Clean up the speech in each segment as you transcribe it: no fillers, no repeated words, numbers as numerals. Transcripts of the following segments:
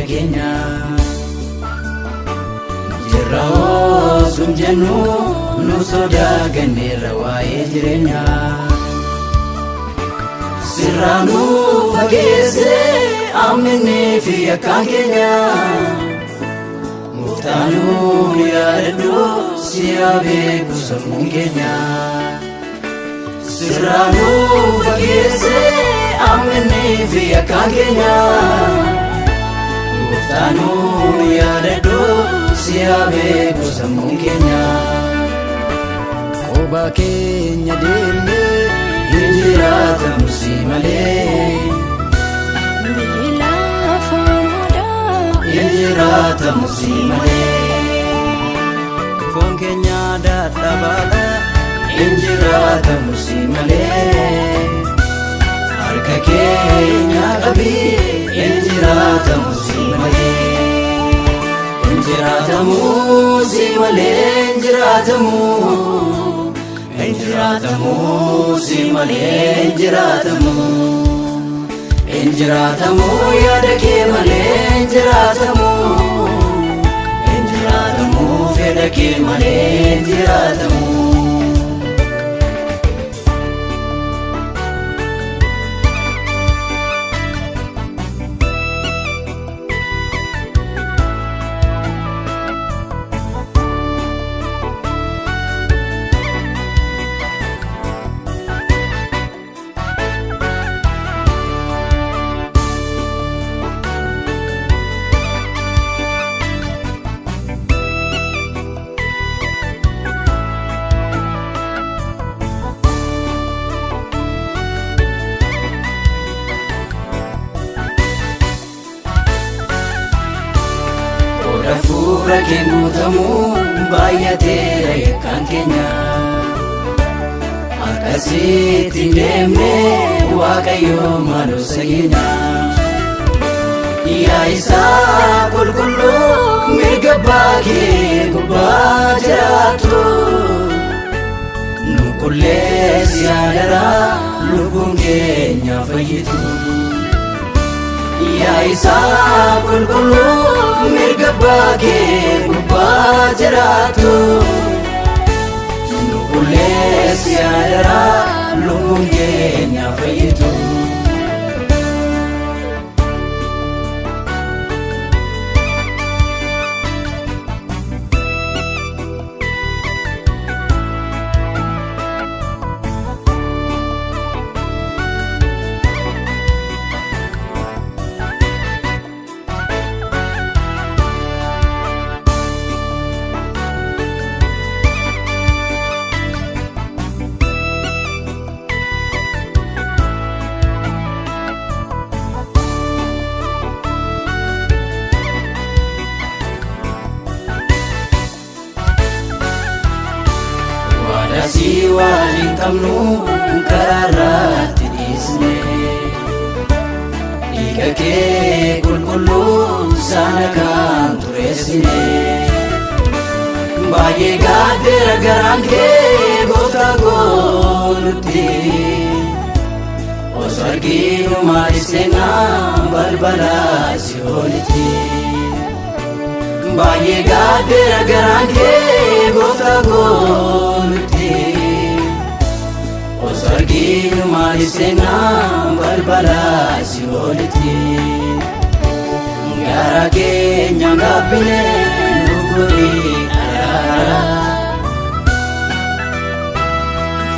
jireenya keenya jirra osum jennu nu sodaa ganneerra waa'ee jireenya sirraanu fageesse amminee fi akkaan keenya muftaanu yaadadhu si'a beeku sammuun keenya sirraanu fageesse amminee fi akkaan keenya muftaanu yaadadhu si'a beeku sammuun keenya qoba keenya deemnee injiraatamu si malee injiraatamu si malee foon keenya dadhabaadha injiraatamu si malee harka keenya qabi injiraatamu si malee injiraatamu si malee injiraatamu injiraatamu si malee injiraatamu injiraatamu yaada kee malee injiraatamu injiraatamu fedha kee malee injiraatamu Fuula kee guutamu baay'ateera yakkaan keenya akkasitti hin deemne Waaqayyo maaloo sageenya yaa isaa qulqulluu mirga abbaa kee gubbaa jiraattu nu qulleessi yaadara lubbuun keenya fayyitu yaa isaa qulqulluu mirga abbaa kee gubbaa jiraattu nu qulleessi yaadara lubbuun keenya fayyitu si waliin qabnu karaarratti dhiisne dhiiga kee qulqulluu sana kan tureessine baay'ee gaaddeera garaan kee gooftaa koo nutti osoo arginu maaliif seenaa balbala Sihoonitti baay'ee gaaddeera garaan kee gooftaa koo nutti osoo arginu maaliif seenaa balbala Sihoonitti gara keenya gaabbine nuuf godhi araara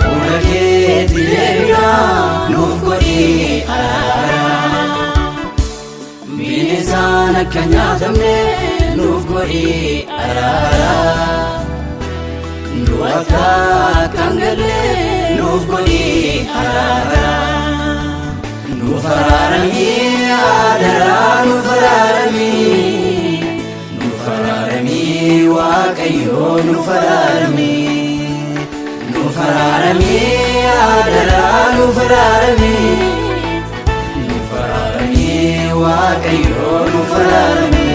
fuula keetti deebina nuuf godhi araara bineensaan akka nyaatamne nuuf godhi araara nu akka kan galle nuuf godhi araara nuuf araarami adara nuuf araarami Waaqayyo nuuf araarami nuuf araarami adara nuuf araarami Waaqayyo nuuf araarami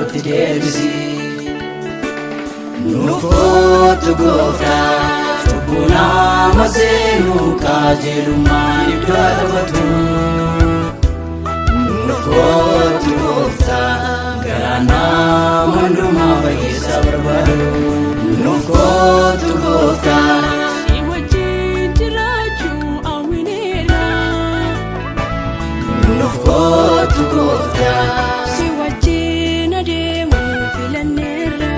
iddootti deebisi. Nuuf kootu Gooftaa cubbuu nama seenuu qajeelummaan iddoo taphatu. Nuuf kootu Gooftaa garaa nama hundumaa fayyisa barbaadu. Nuuf kootu Gooftaa si wajjin jiraachuu hawwineera. Nuuf kootu Gooftaa Si wajjin adeemuu filanneera.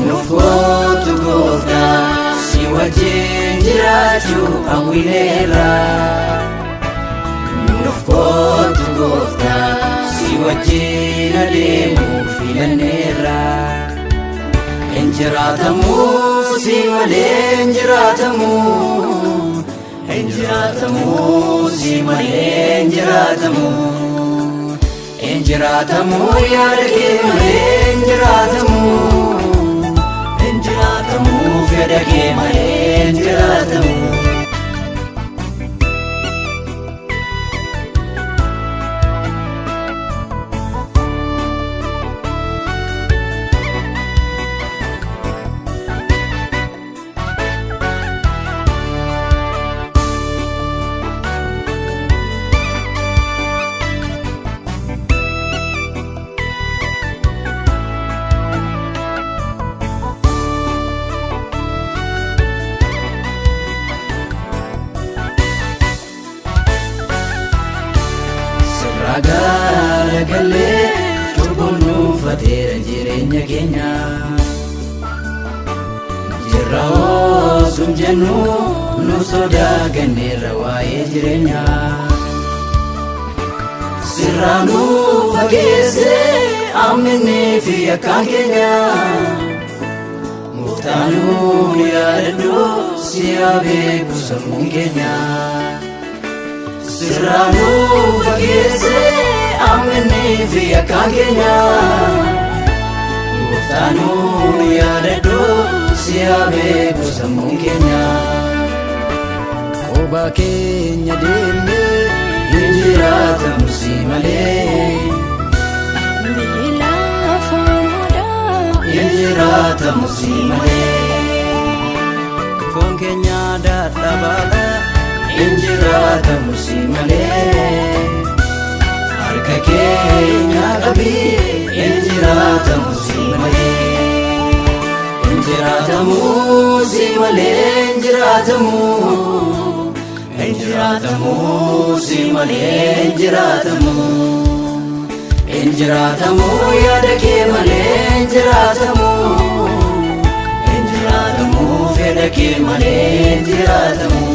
Nuuf kootu Gooftaa si wajjin jiraachuu hawwineera. Nuuf kootu Gooftaa si wajjin adeemuu filanneera. Injiraatamu si malee injiraatamu. Injiraatamu si malee injiraatamu. Injiraatamu yaada kee malee injiraatamu. Injiraatamu fedha kee malee injiraatamu. Ragala galee cubbuun nuufateera jireenya keenya. Jirra osoo jennu nu sodaaganneerra waa'ee jireenya. Sirraa nu fageessee ammannee fi akkaan keenya. Gooftaa nu yaadadhu si haa beeku sammuun keenya. Sirraa nu fageessee ammannee fi akkaan keenya. Gooftaa nu yaadadhu si haa beeku sammuun keenya. Kophaa keenya deemnee hin jiraatamu si malee. Biyyi lafa moodaa Hin jiraatamu si malee. Foon keenya dadhabaadha. Hin jiraatamu si malee. Harka keenya qabii hin jiraatamu si malee. Hin jiraatamu si malee hin jiraatamu. Hin jiraatamu si malee hin jiraatamu. Hin jiraatamu yaada kee malee hin jiraatamu. Hin jiraatamu fedha kee malee hin jiraatamu.